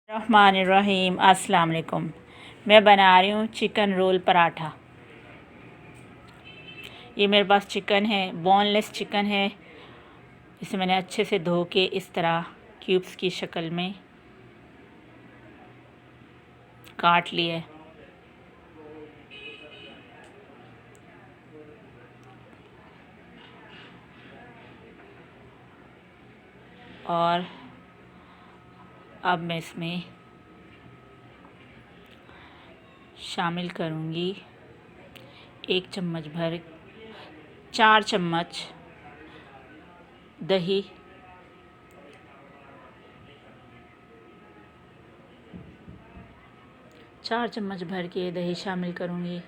रहमानिर्रहीम। अस्सलाम वालेकुम। मैं बना रही हूँ चिकन रोल पराठा। ये मेरे पास चिकन है, बोनलेस चिकन है। इसे मैंने अच्छे से धो के इस तरह क्यूब्स की शक्ल में काट लिया है। और अब मैं इसमें शामिल करूँगी 1 चम्मच भर 4 चम्मच दही, 4 चम्मच भर के दही शामिल करूँगी।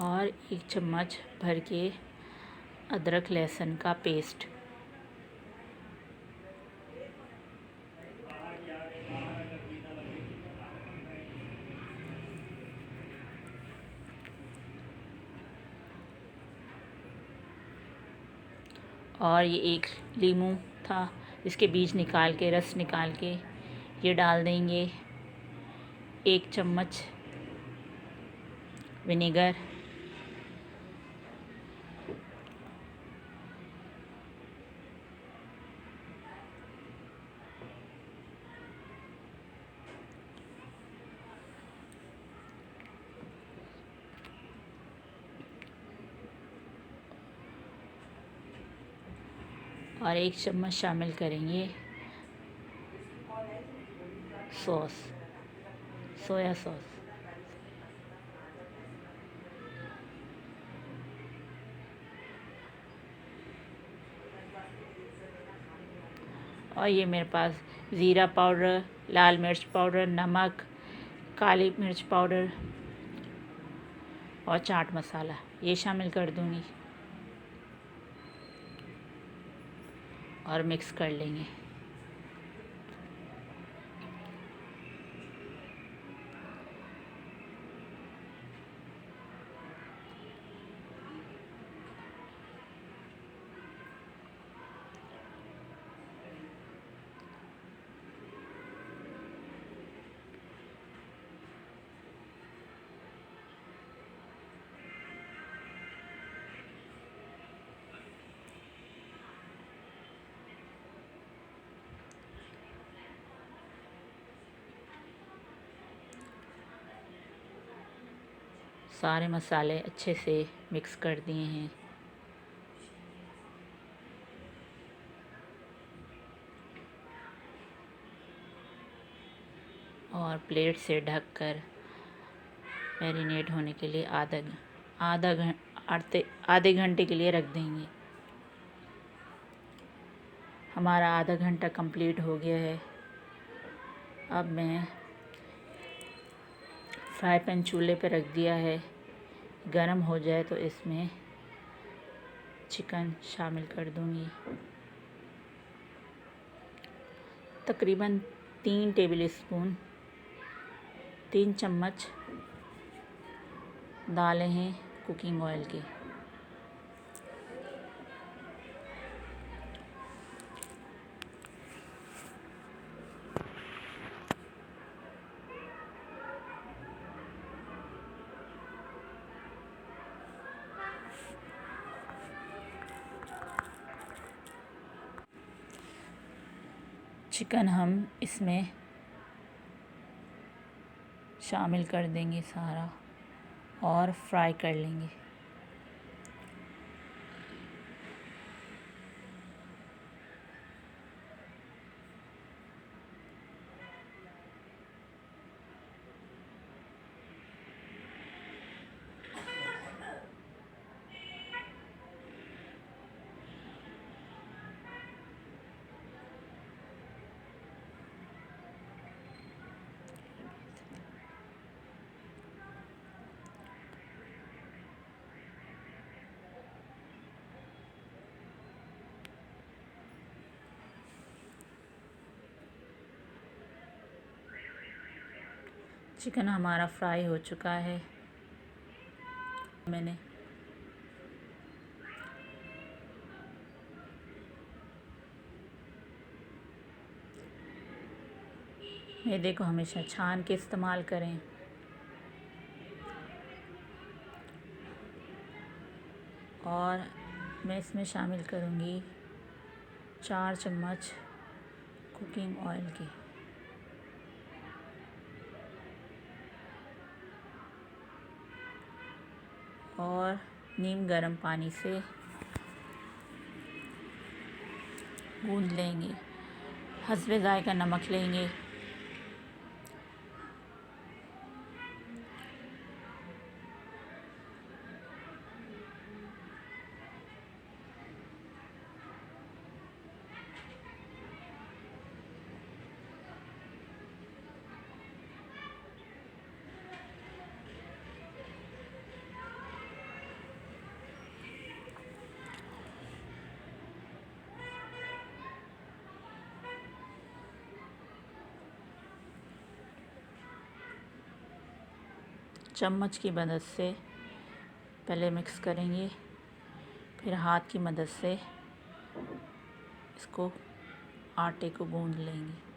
और 1 चम्मच भर के अदरक लहसुन का पेस्ट। और ये 1 लीमू था, इसके बीज निकाल के रस निकाल के ये डाल देंगे। 1 चम्मच विनेगर, और 1 चम्मच शामिल करेंगे सॉस, सोया सॉस। और ये मेरे पास ज़ीरा पाउडर, लाल मिर्च पाउडर, नमक, काली मिर्च पाउडर और चाट मसाला ये शामिल कर दूँगी और मिक्स कर लेंगे। सारे मसाले अच्छे से मिक्स कर दिए हैं। और प्लेट से ढककर मैरिनेट होने के लिए आधे घंटे के लिए रख देंगे। हमारा आधा घंटा कंप्लीट हो गया है। अब मैं फ्राई पैन चूल्हे पर रख दिया है। गरम हो जाए तो इसमें चिकन शामिल कर दूंगी। तकरीबन 3 चम्मच डाले हैं कुकिंग ऑयल के। चिकन हम इसमें शामिल कर देंगे सारा और फ्राई कर लेंगे। चिकन हमारा फ्राई हो चुका है। मैंने मैदे को हमेशा छान के इस्तेमाल करें। और मैं इसमें शामिल करूँगी 4 चम्मच कुकिंग ऑयल की। और नीम गर्म पानी से गूंद लेंगे। हस्बे ज़ायका नमक लेंगे। चम्मच की मदद से पहले मिक्स करेंगे, फिर हाथ की मदद से इसको आटे को गूंद लेंगे।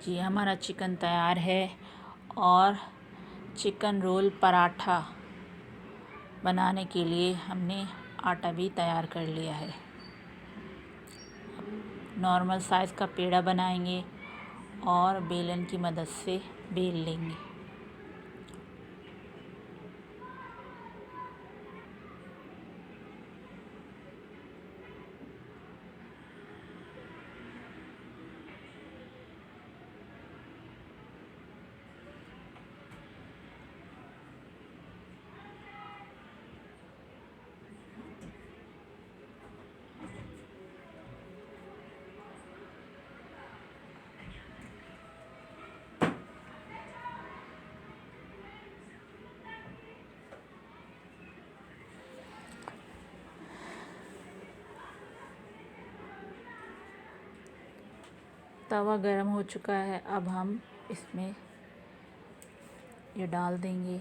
जी हमारा चिकन तैयार है। और चिकन रोल पराठा बनाने के लिए हमने आटा भी तैयार कर लिया है। नॉर्मल साइज़ का पेड़ा बनाएंगे और बेलन की मदद से बेल लेंगे। तवा गरम हो चुका है। अब हम इसमें ये डाल देंगे।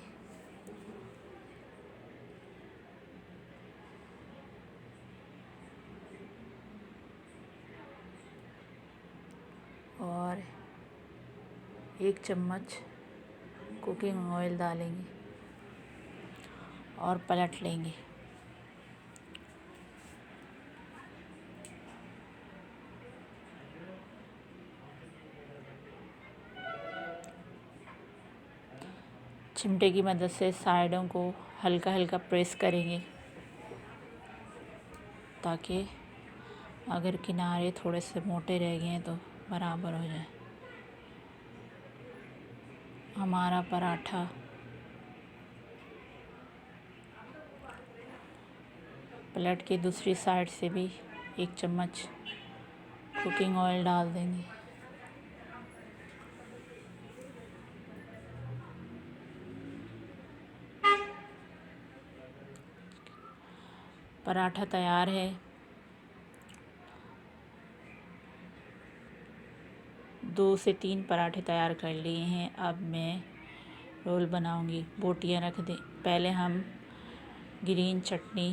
और 1 चम्मच कुकिंग ऑयल डालेंगे और पलट लेंगे। चिमटे की मदद से साइडों को हल्का हल्का प्रेस करेंगे, ताकि अगर किनारे थोड़े से मोटे रह गए तो बराबर हो जाए। हमारा पराठा पलट के दूसरी साइड से भी 1 चम्मच कुकिंग ऑयल डाल देंगे। पराठा तैयार है। 2 से 3 पराठे तैयार कर लिए हैं। अब मैं रोल बनाऊंगी। बोटियां रख दें। पहले हम ग्रीन चटनी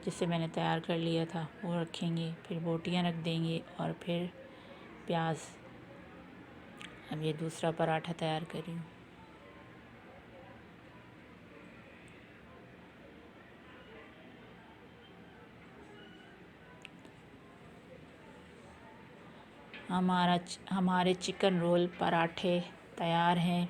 जिसे मैंने तैयार कर लिया था वो रखेंगे, फिर बोटियां रख देंगे और फिर प्याज। अब ये दूसरा पराठा तैयार कर रही हूँ। हमारे चिकन रोल पराठे तैयार हैं।